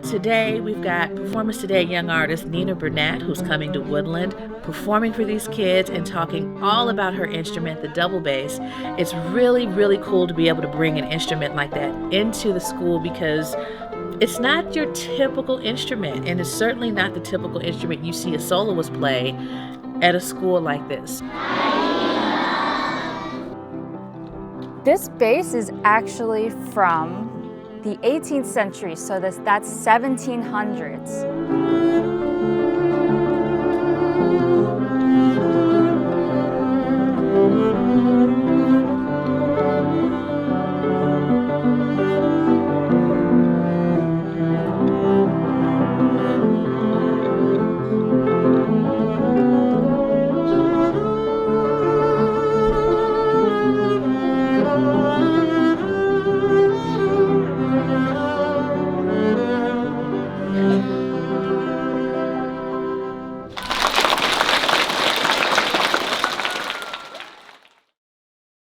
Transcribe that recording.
Today, we've got Performance Today young artist Nina Burnett, who's coming to Woodland, performing for these kids and talking all about her instrument, the double bass. It's really, really cool to be able to bring an instrument like that into the school because it's not your typical instrument, and it's certainly not the typical instrument you see a soloist play at a school like this. This bass is actually from the 18th century, so that's 1700s.